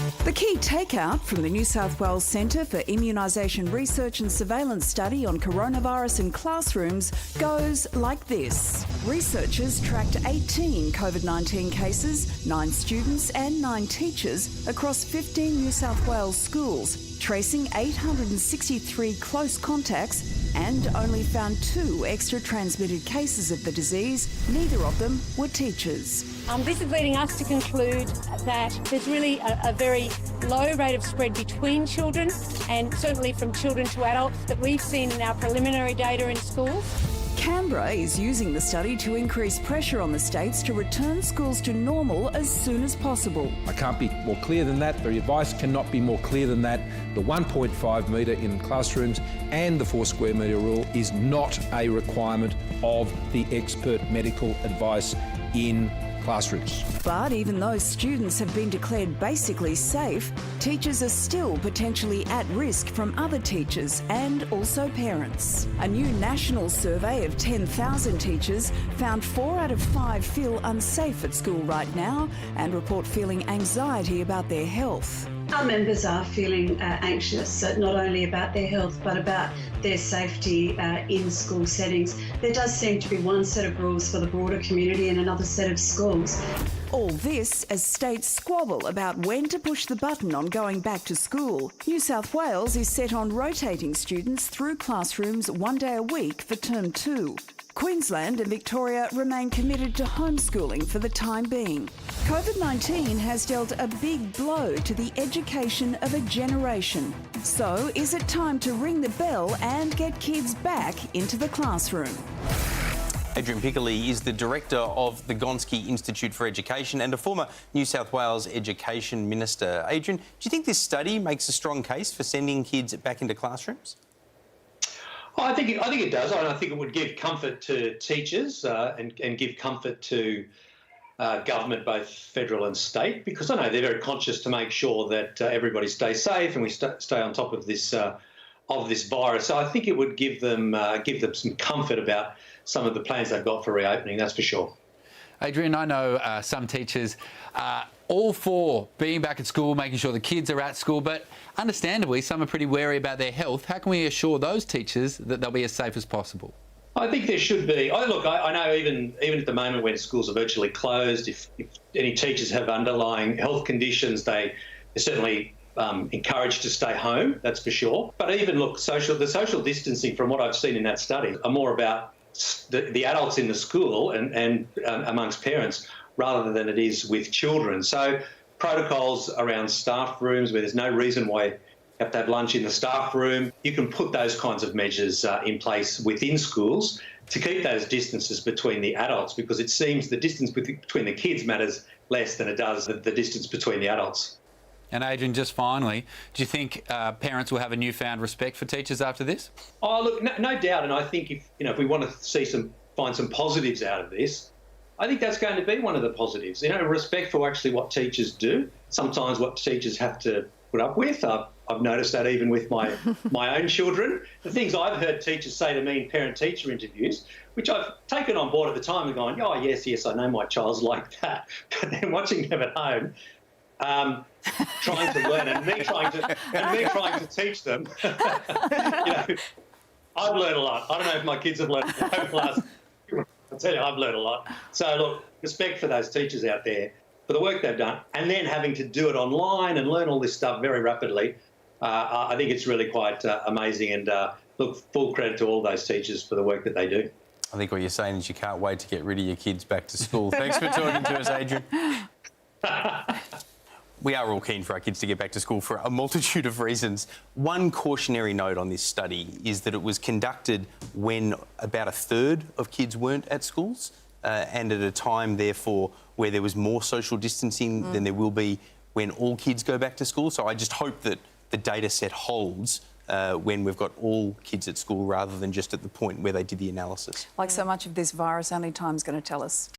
The key takeout from the New South Wales Centre for Immunisation Research and Surveillance Study on coronavirus in classrooms goes like this. Researchers tracked 18 COVID-19 cases, 9 students and 9 teachers across 15 New South Wales schools, tracing 863 close contacts and only found 2 extra transmitted cases of the disease. Neither of them were teachers. This is leading us to conclude that there's really a very low rate of spread between children and certainly from children to adults that we've seen in our preliminary data in schools. Canberra is using the study to increase pressure on the states to return schools to normal as soon as possible. I can't be more clear than that. The advice cannot be more clear than that. The 1.5 metre in classrooms and the 4 square metre rule is not a requirement of the expert medical advice in classrooms. But even though students have been declared basically safe, teachers are still potentially at risk from other teachers and also parents. A new national survey of 10,000 teachers found 4 out of 5 feel unsafe at school right now and report feeling anxiety about their health. Our members are feeling anxious, not only about their health but about their safety in school settings. There does seem to be one set of rules for the broader community and another set of schools. All this as states squabble about when to push the button on going back to school. New South Wales is set on rotating students through classrooms 1 day a week for term 2. Queensland and Victoria remain committed to homeschooling for the time being. COVID-19 has dealt a big blow to the education of a generation. So is it time to ring the bell and get kids back into the classroom? Adrian Piccoli is the director of the Gonski Institute for Education and a former New South Wales Education Minister. Adrian, do you think this study makes a strong case for sending kids back into classrooms? I think it does. I think it would give comfort to teachers and give comfort to government, both federal and state, because I know they're very conscious to make sure that everybody stays safe and we stay on top of this virus. So I think it would give them some comfort about some of the plans they've got for reopening. That's for sure. Adrian, I know some teachers are all for being back at school, making sure the kids are at school, but understandably, some are pretty wary about their health. How can we assure those teachers that they'll be as safe as possible? I think there should be. I know even at the moment when schools are virtually closed, if any teachers have underlying health conditions, they're certainly encouraged to stay home, that's for sure. But even, the social distancing, from what I've seen in that study, are more about the adults in the school and amongst parents rather than it is with children. So protocols around staff rooms where there's no reason why you have to have lunch in the staff room, you can put those kinds of measures in place within schools to keep those distances between the adults, because it seems the distance between the kids matters less than it does the distance between the adults. And Adrian, just finally, do you think parents will have a newfound respect for teachers after this? Oh, look, no doubt. And I think if we want to find some positives out of this, I think that's going to be one of the positives. Respect for actually what teachers do. Sometimes what teachers have to put up with. I've noticed that even with my own children. The things I've heard teachers say to me in parent-teacher interviews, which I've taken on board at the time and gone, oh, yes, I know my child's like that. But then watching them at home, trying to learn and me trying to teach them, I've learned a lot. I don't know if my kids have learned over the last. I'll tell you, I've learned a lot. So look, respect for those teachers out there for the work they've done, and then having to do it online and learn all this stuff very rapidly. I think it's really quite amazing, and look, full credit to all those teachers for the work that they do. I think what you're saying is you can't wait to get rid of your kids back to school. Thanks for talking to us, Adrian. We are all keen for our kids to get back to school for a multitude of reasons. One cautionary note on this study is that it was conducted when about a third of kids weren't at schools and at a time, therefore, where there was more social distancing than there will be when all kids go back to school. So I just hope that the data set holds when we've got all kids at school rather than just at the point where they did the analysis. Like so much of this virus, only time's going to tell us.